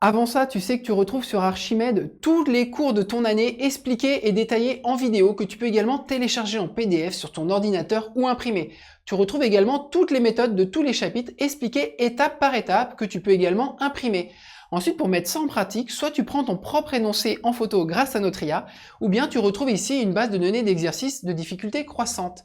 Avant ça, tu sais que tu retrouves sur Archimède tous les cours de ton année expliqués et détaillés en vidéo que tu peux également télécharger en PDF sur ton ordinateur ou imprimer. Tu retrouves également toutes les méthodes de tous les chapitres expliquées étape par étape que tu peux également imprimer. Ensuite, pour mettre ça en pratique, soit tu prends ton propre énoncé en photo grâce à notre IA, ou bien tu retrouves ici une base de données d'exercices de difficulté croissante.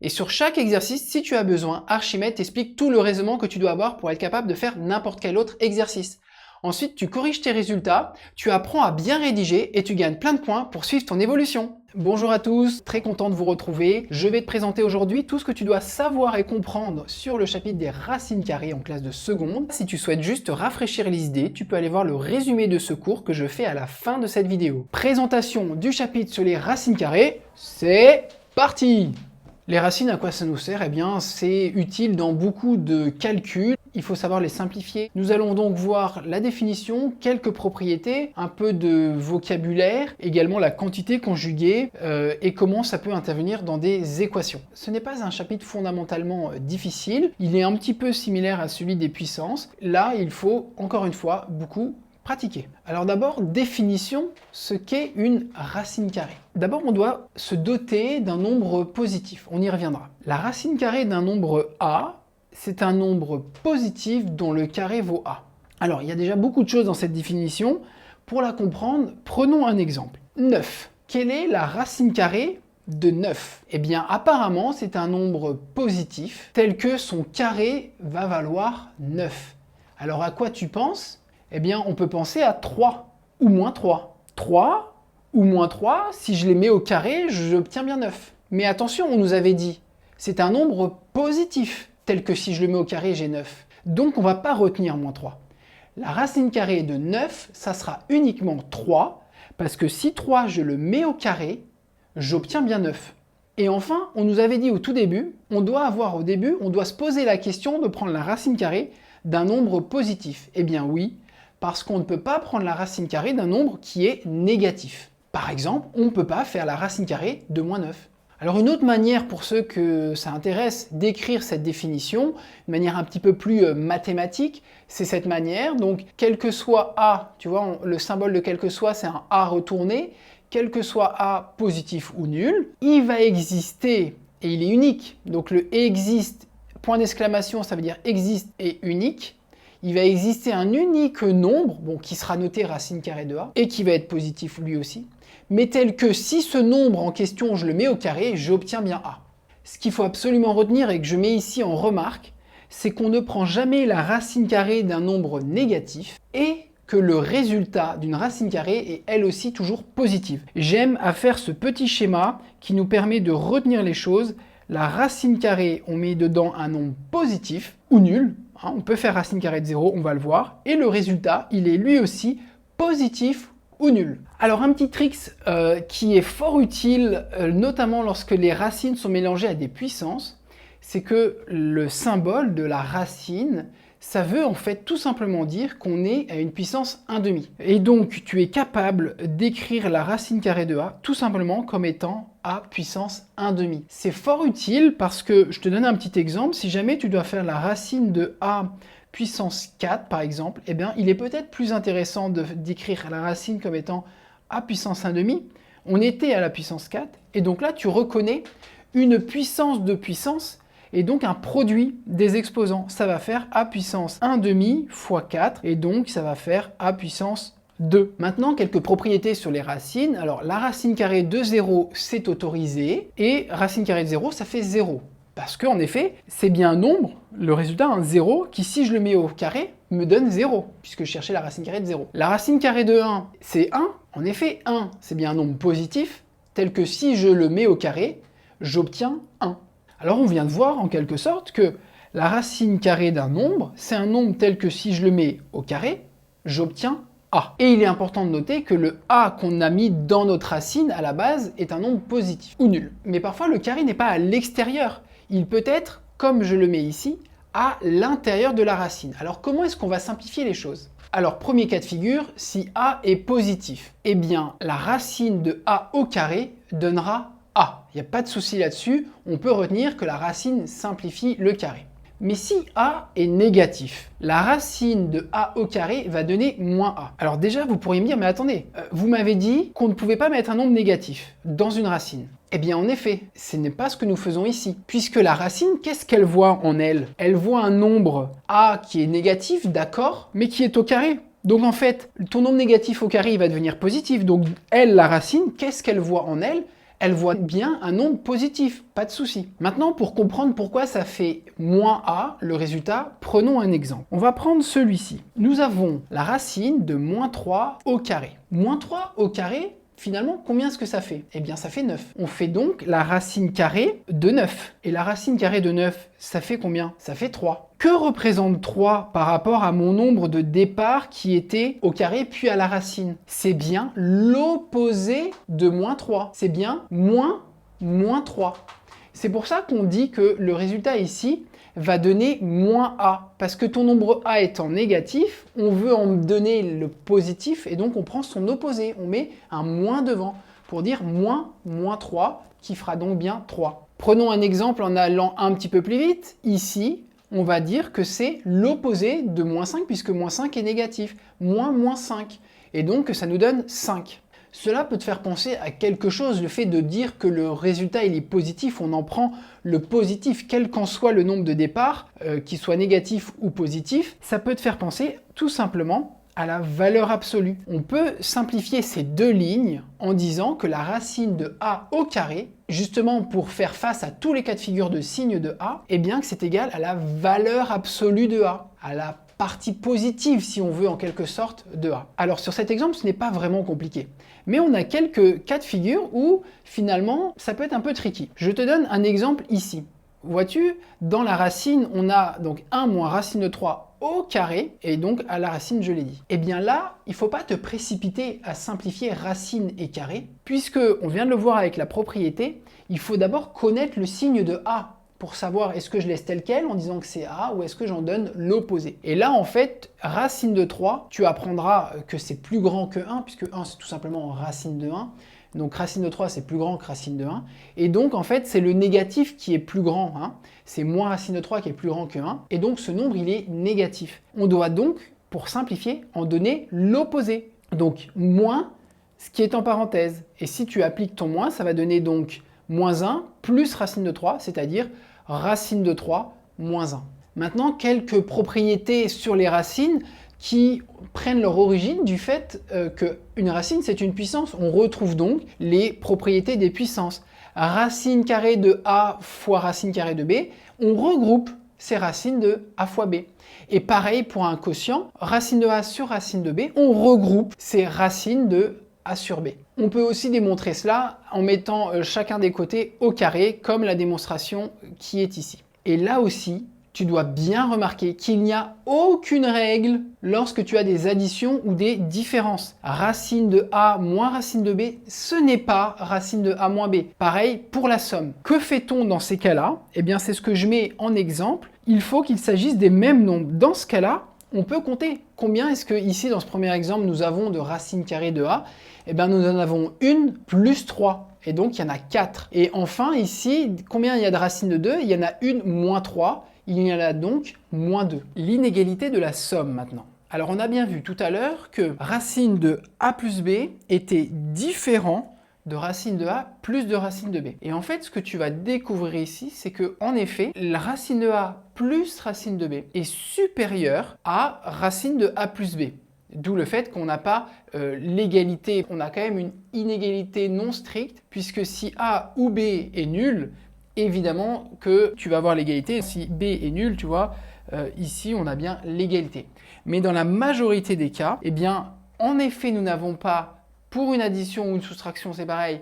Et sur chaque exercice, si tu as besoin, Archimède t'explique tout le raisonnement que tu dois avoir pour être capable de faire n'importe quel autre exercice. Ensuite, tu corriges tes résultats, tu apprends à bien rédiger et tu gagnes plein de points pour suivre ton évolution. Bonjour à tous, très content de vous retrouver. Je vais te présenter aujourd'hui tout ce que tu dois savoir et comprendre sur le chapitre des racines carrées en classe de seconde. Si tu souhaites juste te rafraîchir les idées, tu peux aller voir le résumé de ce cours que je fais à la fin de cette vidéo. Présentation du chapitre sur les racines carrées, c'est parti! Les racines, à quoi ça nous sert? Eh bien, c'est utile dans beaucoup de calculs. Il faut savoir les simplifier. Nous allons donc voir la définition, quelques propriétés, un peu de vocabulaire, également la quantité conjuguée et comment ça peut intervenir dans des équations. Ce n'est pas un chapitre fondamentalement difficile. Il est un petit peu similaire à celui des puissances. Là, il faut, encore une fois, beaucoup pratiquer. Alors d'abord, définition, ce qu'est une racine carrée. D'abord, on doit se doter d'un nombre positif. On y reviendra. La racine carrée d'un nombre A, c'est un nombre positif dont le carré vaut A. Alors, il y a déjà beaucoup de choses dans cette définition. Pour la comprendre, prenons un exemple. 9. Quelle est la racine carrée de 9? Eh bien, apparemment, c'est un nombre positif tel que son carré va valoir 9. Alors, à quoi tu penses? Eh bien, on peut penser à 3 ou moins 3. 3 ou moins 3, si je les mets au carré, j'obtiens bien 9. Mais attention, on nous avait dit, c'est un nombre positif, tel que si je le mets au carré, j'ai 9. Donc, on ne va pas retenir moins 3. La racine carrée de 9, ça sera uniquement 3, parce que si 3, je le mets au carré, j'obtiens bien 9. Et enfin, on nous avait dit au tout début, on doit se poser la question de prendre la racine carrée d'un nombre positif. Eh bien oui, parce qu'on ne peut pas prendre la racine carrée d'un nombre qui est négatif. Par exemple, on ne peut pas faire la racine carrée de moins 9. Alors une autre manière pour ceux que ça intéresse d'écrire cette définition, une manière un petit peu plus mathématique, c'est cette manière. Donc quel que soit A, tu vois, le symbole de quel que soit, c'est un A retourné, quel que soit A positif ou nul, il va exister, et il est unique, donc le existe, point d'exclamation, ça veut dire existe et unique. Il va exister un unique nombre, bon, qui sera noté racine carrée de A, et qui va être positif lui aussi, mais tel que si ce nombre en question, je le mets au carré, j'obtiens bien A. Ce qu'il faut absolument retenir et que je mets ici en remarque, c'est qu'on ne prend jamais la racine carrée d'un nombre négatif et que le résultat d'une racine carrée est elle aussi toujours positive. J'aime à faire ce petit schéma qui nous permet de retenir les choses. La racine carrée, on met dedans un nombre positif ou nul. On peut faire racine carrée de 0, on va le voir. Et le résultat, il est lui aussi positif ou nul. Alors un petit trick qui est fort utile, notamment lorsque les racines sont mélangées à des puissances, c'est que le symbole de la racine, ça veut en fait tout simplement dire qu'on est à une puissance 1/2. Et donc tu es capable d'écrire la racine carrée de A tout simplement comme étant A puissance 1/2. C'est fort utile parce que, je te donne un petit exemple, si jamais tu dois faire la racine de A puissance 4 par exemple, eh bien il est peut-être plus intéressant d'écrire la racine comme étant A puissance 1/2. On était à la puissance 4 et donc là tu reconnais une puissance de puissance et donc un produit des exposants. Ça va faire A puissance 1/2 fois 4, et donc ça va faire A puissance 2. Maintenant, quelques propriétés sur les racines. Alors, la racine carrée de 0, c'est autorisé, et racine carrée de 0, ça fait 0. Parce qu'en effet, c'est bien un nombre, le résultat, un 0, qui si je le mets au carré, me donne 0, puisque je cherchais la racine carrée de 0. La racine carrée de 1, c'est 1. En effet, 1, c'est bien un nombre positif, tel que si je le mets au carré, j'obtiens 1. Alors on vient de voir en quelque sorte que la racine carrée d'un nombre, c'est un nombre tel que si je le mets au carré, j'obtiens A. Et il est important de noter que le A qu'on a mis dans notre racine à la base est un nombre positif ou nul. Mais parfois le carré n'est pas à l'extérieur, il peut être, comme je le mets ici, à l'intérieur de la racine. Alors comment est-ce qu'on va simplifier les choses? Alors premier cas de figure, si A est positif, eh bien la racine de A au carré donnera A. Il n'y a pas de souci là-dessus, on peut retenir que la racine simplifie le carré. Mais si a est négatif, la racine de a au carré va donner moins a. Alors déjà, vous pourriez me dire, mais attendez, vous m'avez dit qu'on ne pouvait pas mettre un nombre négatif dans une racine. Eh bien en effet, ce n'est pas ce que nous faisons ici. Puisque la racine, qu'est-ce qu'elle voit en elle? Elle voit un nombre a qui est négatif, d'accord, mais qui est au carré. Donc en fait, ton nombre négatif au carré, il va devenir positif. Donc elle, la racine, qu'est-ce qu'elle voit en elle? Elle voit bien un nombre positif, pas de souci. Maintenant, pour comprendre pourquoi ça fait moins a, le résultat, prenons un exemple. On va prendre celui-ci. Nous avons la racine de moins 3 au carré. Moins 3 au carré, finalement, combien est-ce que ça fait? Eh bien, ça fait 9. On fait donc la racine carrée de 9. Et la racine carrée de 9, ça fait combien? Ça fait 3. Que représente 3 par rapport à mon nombre de départ qui était au carré puis à la racine? C'est bien l'opposé de moins 3. C'est bien moins 3. C'est pour ça qu'on dit que le résultat ici va donner moins a. Parce que ton nombre a étant négatif, on veut en donner le positif et donc on prend son opposé. On met un moins devant pour dire moins 3 qui fera donc bien 3. Prenons un exemple en allant un petit peu plus vite. Ici, on va dire que c'est l'opposé de moins 5 puisque moins 5 est négatif. Moins 5. Et donc ça nous donne 5. Cela peut te faire penser à quelque chose, le fait de dire que le résultat il est positif, on en prend le positif, quel qu'en soit le nombre de départ, qu'il soit négatif ou positif, ça peut te faire penser tout simplement à la valeur absolue. On peut simplifier ces deux lignes en disant que la racine de a au carré, justement pour faire face à tous les cas de figure de signe de a, eh bien que c'est égal à la valeur absolue de a, à la partie positive, si on veut, en quelque sorte, de a. Alors sur cet exemple, ce n'est pas vraiment compliqué. Mais on a quelques cas de figure où, finalement, ça peut être un peu tricky. Je te donne un exemple ici. Vois-tu, dans la racine, on a donc 1 moins racine de 3 au carré, et donc à la racine, je l'ai dit. Et bien là, il ne faut pas te précipiter à simplifier racine et carré, puisque, on vient de le voir avec la propriété, il faut d'abord connaître le signe de a, pour savoir est-ce que je laisse tel quel en disant que c'est a ou est-ce que j'en donne l'opposé. Et là, en fait, racine de 3, tu apprendras que c'est plus grand que 1, puisque 1, c'est tout simplement racine de 1. Donc racine de 3, c'est plus grand que racine de 1. Et donc, en fait, c'est le négatif qui est plus grand. Hein. C'est moins racine de 3 qui est plus grand que 1. Et donc, ce nombre, il est négatif. On doit donc, pour simplifier, en donner l'opposé. Donc, moins ce qui est en parenthèse. Et si tu appliques ton moins, ça va donner donc moins 1 plus racine de 3, c'est-à-dire racine de 3 moins 1. Maintenant, quelques propriétés sur les racines qui prennent leur origine du fait qu'une racine, c'est une puissance. On retrouve donc les propriétés des puissances. Racine carrée de a fois racine carrée de b, on regroupe ces racines de a fois b. Et pareil pour un quotient, racine de a sur racine de b, on regroupe ces racines de a sur b. On peut aussi démontrer cela en mettant chacun des côtés au carré, comme la démonstration qui est ici. Et là aussi, tu dois bien remarquer qu'il n'y a aucune règle lorsque tu as des additions ou des différences. Racine de a moins racine de b, ce n'est pas racine de a moins b. Pareil pour la somme. Que fait-on dans ces cas-là? Eh bien, c'est ce que je mets en exemple. Il faut qu'il s'agisse des mêmes nombres. Dans ce cas-là, on peut compter. Combien est-ce que ici, dans ce premier exemple, nous avons de racine carrée de a? Eh bien, nous en avons une plus 3. Et donc, il y en a 4. Et enfin, ici, combien il y a de racine de 2? Il y en a une moins 3. Il y en a donc moins 2. L'inégalité de la somme maintenant. Alors, on a bien vu tout à l'heure que racine de a plus b était différent de racine de a plus de racine de b. Et en fait, ce que tu vas découvrir ici, c'est que en effet, la racine de a plus racine de b est supérieure à racine de a plus b. D'où le fait qu'on n'a pas l'égalité, on a quand même une inégalité non stricte, puisque si a ou b est nul, évidemment que tu vas avoir l'égalité. Si b est nul, tu vois, ici on a bien l'égalité. Mais dans la majorité des cas, eh bien, en effet, nous n'avons pas, pour une addition ou une soustraction, c'est pareil,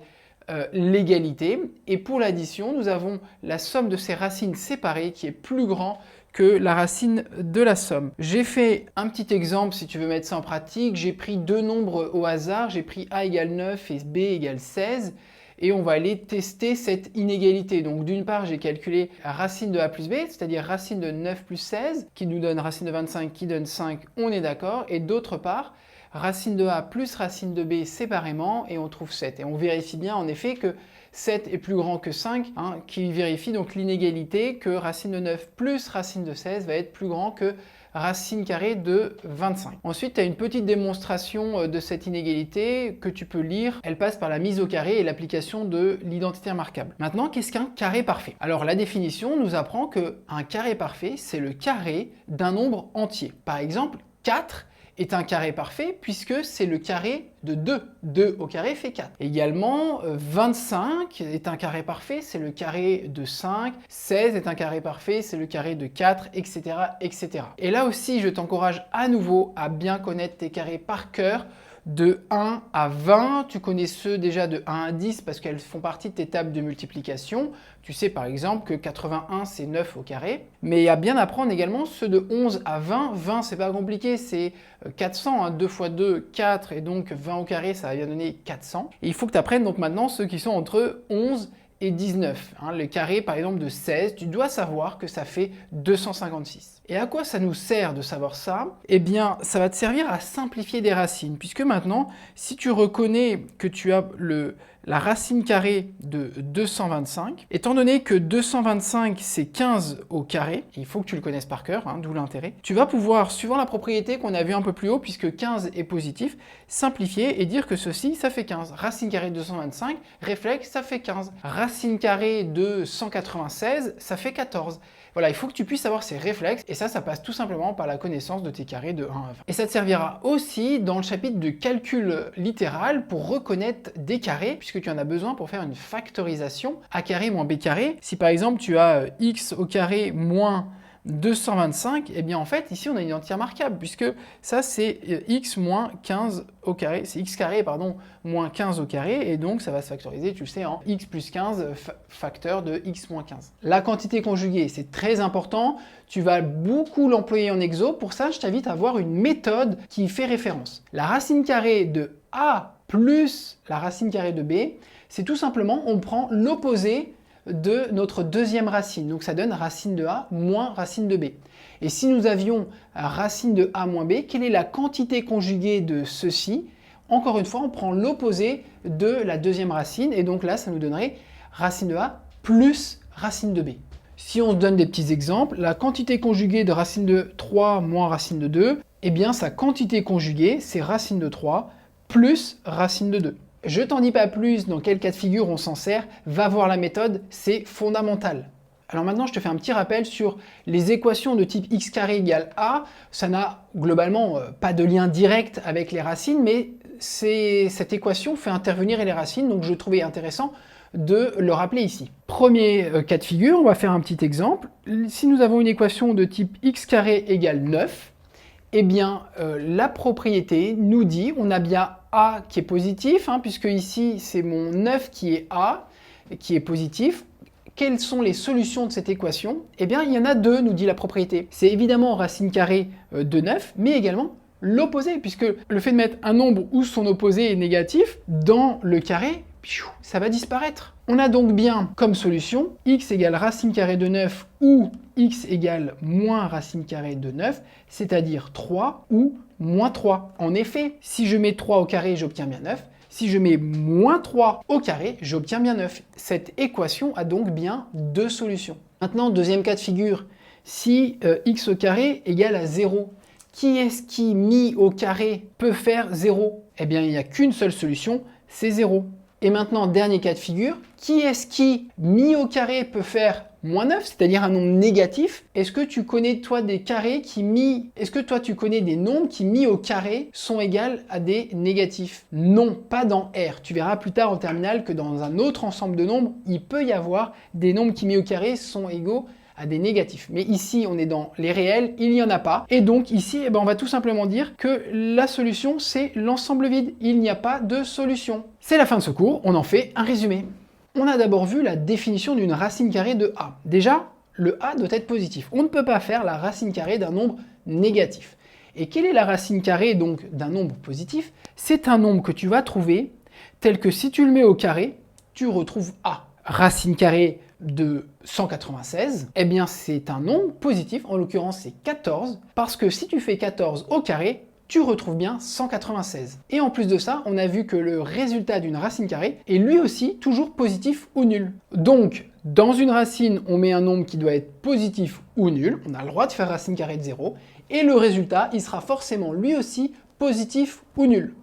l'égalité. Et pour l'addition, nous avons la somme de ces racines séparées qui est plus grand que la racine de la somme. J'ai fait un petit exemple, si tu veux mettre ça en pratique. J'ai pris deux nombres au hasard. J'ai pris a égale 9 et b égale 16. Et on va aller tester cette inégalité. Donc d'une part, j'ai calculé la racine de a plus b, c'est-à-dire racine de 9 plus 16, qui nous donne racine de 25, qui donne 5, on est d'accord. Et d'autre part, racine de a plus racine de b séparément, et on trouve 7. Et on vérifie bien en effet que 7 est plus grand que 5, hein, qui vérifie donc l'inégalité que racine de 9 plus racine de 16 va être plus grand que racine carrée de 25. Ensuite, tu as une petite démonstration de cette inégalité que tu peux lire. Elle passe par la mise au carré et l'application de l'identité remarquable. Maintenant, qu'est-ce qu'un carré parfait? Alors, la définition nous apprend qu'un carré parfait, c'est le carré d'un nombre entier. Par exemple, 4 est un carré parfait puisque c'est le carré de 2. 2 au carré fait 4. Également, 25 est un carré parfait, c'est le carré de 5. 16 est un carré parfait, c'est le carré de 4, etc., etc. Et là aussi, je t'encourage à nouveau à bien connaître tes carrés par cœur. De 1 à 20, tu connais ceux déjà de 1 à 10 parce qu'elles font partie de tes tables de multiplication. Tu sais par exemple que 81 c'est 9 au carré. Mais à bien apprendre également ceux de 11 à 20. 20 c'est pas compliqué, c'est 400, hein. 2 fois 2, 4 et donc 20 au carré ça va bien donner 400. Et il faut que tu apprennes donc maintenant ceux qui sont entre 11 et 19. Hein. Le carré par exemple de 16, tu dois savoir que ça fait 256. Et à quoi ça nous sert de savoir ça? Eh bien, ça va te servir à simplifier des racines, puisque maintenant, si tu reconnais que tu as la racine carrée de 225, étant donné que 225 c'est 15 au carré, il faut que tu le connaisses par cœur, hein, d'où l'intérêt, tu vas pouvoir, suivant la propriété qu'on a vue un peu plus haut, puisque 15 est positif, simplifier et dire que ceci, ça fait 15. Racine carrée de 225, réflexe, ça fait 15. Racine carrée de 196, ça fait 14. Voilà, il faut que tu puisses avoir ces réflexes et ça passe tout simplement par la connaissance de tes carrés de 1 à 20. Et ça te servira aussi dans le chapitre de calcul littéral pour reconnaître des carrés puisque tu en as besoin pour faire une factorisation a carré moins b carré. Si par exemple tu as x au carré moins 225, et bien en fait ici on a une identité remarquable puisque ça c'est x moins 15 au carré, c'est x carré pardon moins 15 au carré et donc ça va se factoriser, tu le sais, en x plus 15 facteur de x moins 15. La quantité conjuguée c'est très important, tu vas beaucoup l'employer en exo, pour ça je t'invite à voir une méthode qui y fait référence. La racine carrée de a plus la racine carrée de b, c'est tout simplement on prend l'opposé de notre deuxième racine. Donc ça donne racine de a moins racine de b. Et si nous avions racine de a moins b, quelle est la quantité conjuguée de ceci? Encore une fois, on prend l'opposé de la deuxième racine. Et donc là, ça nous donnerait racine de a plus racine de b. Si on se donne des petits exemples, la quantité conjuguée de racine de 3 moins racine de 2, eh bien sa quantité conjuguée, c'est racine de 3 plus racine de 2. Je t'en dis pas plus dans quel cas de figure on s'en sert, va voir la méthode, c'est fondamental. Alors maintenant, je te fais un petit rappel sur les équations de type x carré égale a. Ça n'a globalement pas de lien direct avec les racines, mais cette équation fait intervenir les racines, donc je trouvais intéressant de le rappeler ici. Premier cas de figure, on va faire un petit exemple. Si nous avons une équation de type x carré égale 9, eh bien, la propriété nous dit, on a bien a qui est positif, hein, puisque ici, c'est mon 9 qui est a, qui est positif. Quelles sont les solutions de cette équation? Eh bien, il y en a deux, nous dit la propriété. C'est évidemment racine carrée de 9, mais également l'opposé, puisque le fait de mettre un nombre où son opposé est négatif, dans le carré, ça va disparaître. On a donc bien comme solution x égale racine carrée de 9 ou x égale moins racine carrée de 9, c'est-à-dire 3 ou moins 3. En effet, si je mets 3 au carré, j'obtiens bien 9. Si je mets moins 3 au carré, j'obtiens bien 9. Cette équation a donc bien deux solutions. Maintenant, deuxième cas de figure, si x au carré égale à 0, qui est-ce qui, mis au carré, peut faire 0? Eh bien, il n'y a qu'une seule solution, c'est 0. Et maintenant, dernier cas de figure, qui est-ce qui, mis au carré, peut faire moins 9, c'est-à-dire un nombre négatif? Est-ce que tu connais, toi, des carrés qui mis... Est-ce que toi, tu connais des nombres qui, mis au carré, sont égaux à des négatifs? Non, pas dans R. Tu verras plus tard en terminale que dans un autre ensemble de nombres, il peut y avoir des nombres qui, mis au carré, sont égaux à des négatifs. Mais ici, on est dans les réels, il n'y en a pas. Et donc ici, on va tout simplement dire que la solution, c'est l'ensemble vide. Il n'y a pas de solution. C'est la fin de ce cours, on en fait un résumé. On a d'abord vu la définition d'une racine carrée de a. Déjà, le a doit être positif. On ne peut pas faire la racine carrée d'un nombre négatif. Et quelle est la racine carrée donc d'un nombre positif? C'est un nombre que tu vas trouver tel que si tu le mets au carré, tu retrouves a. Racine carrée de 196, eh bien c'est un nombre positif, en l'occurrence c'est 14, parce que si tu fais 14 au carré, tu retrouves bien 196. Et en plus de ça, on a vu que le résultat d'une racine carrée est lui aussi toujours positif ou nul. Donc, dans une racine, on met un nombre qui doit être positif ou nul, on a le droit de faire racine carrée de 0, et le résultat, il sera forcément lui aussi positif ou nul.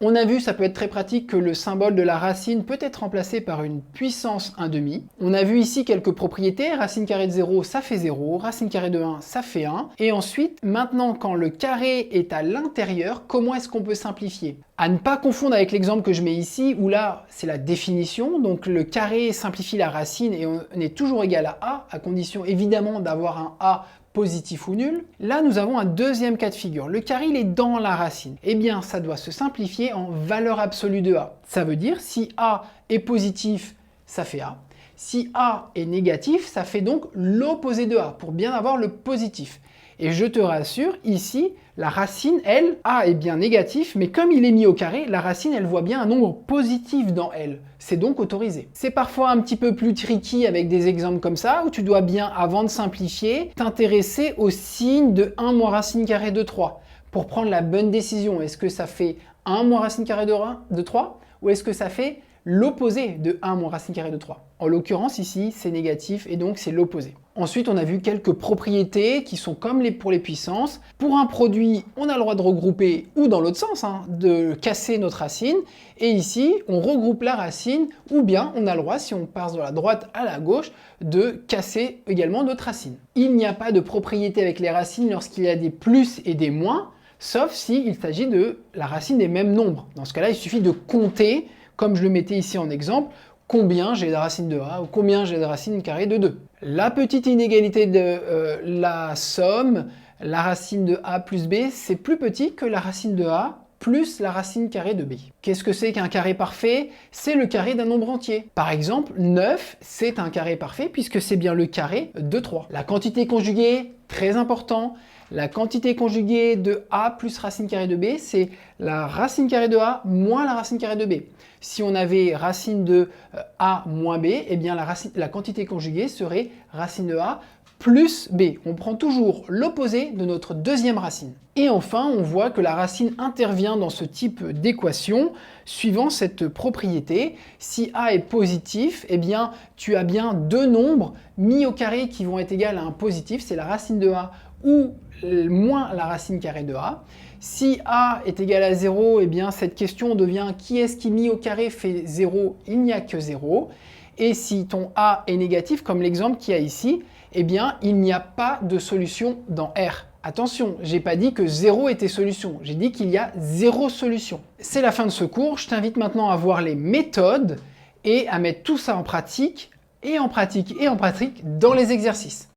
On a vu, ça peut être très pratique, que le symbole de la racine peut être remplacé par une puissance 1/2. On a vu ici quelques propriétés, racine carrée de 0, ça fait 0, racine carrée de 1, ça fait 1. Et ensuite, maintenant, quand le carré est à l'intérieur, comment est-ce qu'on peut simplifier? À ne pas confondre avec l'exemple que je mets ici, où là, c'est la définition, donc le carré simplifie la racine et on est toujours égal à condition évidemment d'avoir un A positif ou nul. Là, nous avons un deuxième cas de figure. Le carré, il est dans la racine. Eh bien, ça doit se simplifier en valeur absolue de A. Ça veut dire, si A est positif, ça fait A. Si A est négatif, ça fait donc l'opposé de A, pour bien avoir le positif. Et je te rassure, ici, la racine, elle, A est bien négatif, mais comme il est mis au carré, la racine, elle voit bien un nombre positif dans elle. C'est donc autorisé. C'est parfois un petit peu plus tricky avec des exemples comme ça, où tu dois bien, avant de simplifier, t'intéresser au signe de 1 moins racine carrée de 3, pour prendre la bonne décision. Est-ce que ça fait 1 moins racine carrée de 3, ou est-ce que ça fait l'opposé de 1 moins racine carrée de 3. En l'occurrence ici, c'est négatif et donc c'est l'opposé. Ensuite, on a vu quelques propriétés qui sont comme pour les puissances. Pour un produit, on a le droit de regrouper, ou dans l'autre sens, de casser notre racine. Et ici, on regroupe la racine, ou bien on a le droit, si on passe de la droite à la gauche, de casser également notre racine. Il n'y a pas de propriété avec les racines lorsqu'il y a des plus et des moins, sauf s'il s'agit de la racine des mêmes nombres. Dans ce cas-là, il suffit de compter, comme je le mettais ici en exemple, combien j'ai de racine de A ou combien j'ai de racine carrée de 2. La petite inégalité de la somme, la racine de A plus B, c'est plus petit que la racine de A plus la racine carrée de B. Qu'est-ce que c'est qu'un carré parfait? C'est le carré d'un nombre entier. Par exemple, 9, c'est un carré parfait puisque c'est bien le carré de 3. La quantité conjuguée, très important. La quantité conjuguée de A plus racine carrée de B, c'est la racine carrée de A moins la racine carrée de B. Si on avait racine de A moins B, eh bien la quantité conjuguée serait racine de A plus B. On prend toujours l'opposé de notre deuxième racine. Et enfin, on voit que la racine intervient dans ce type d'équation suivant cette propriété. Si A est positif, eh bien tu as bien deux nombres mis au carré qui vont être égales à un positif, c'est la racine de A ou moins la racine carrée de A. Si A est égal à 0, eh bien cette question devient qui est-ce qui mis au carré fait 0? Il n'y a que 0. Et si ton A est négatif, comme l'exemple qu'il y a ici, eh bien il n'y a pas de solution dans R. Attention, j'ai pas dit que 0 était solution, j'ai dit qu'il y a 0 solution. C'est la fin de ce cours, je t'invite maintenant à voir les méthodes et à mettre tout ça en pratique, et en pratique, et en pratique dans les exercices.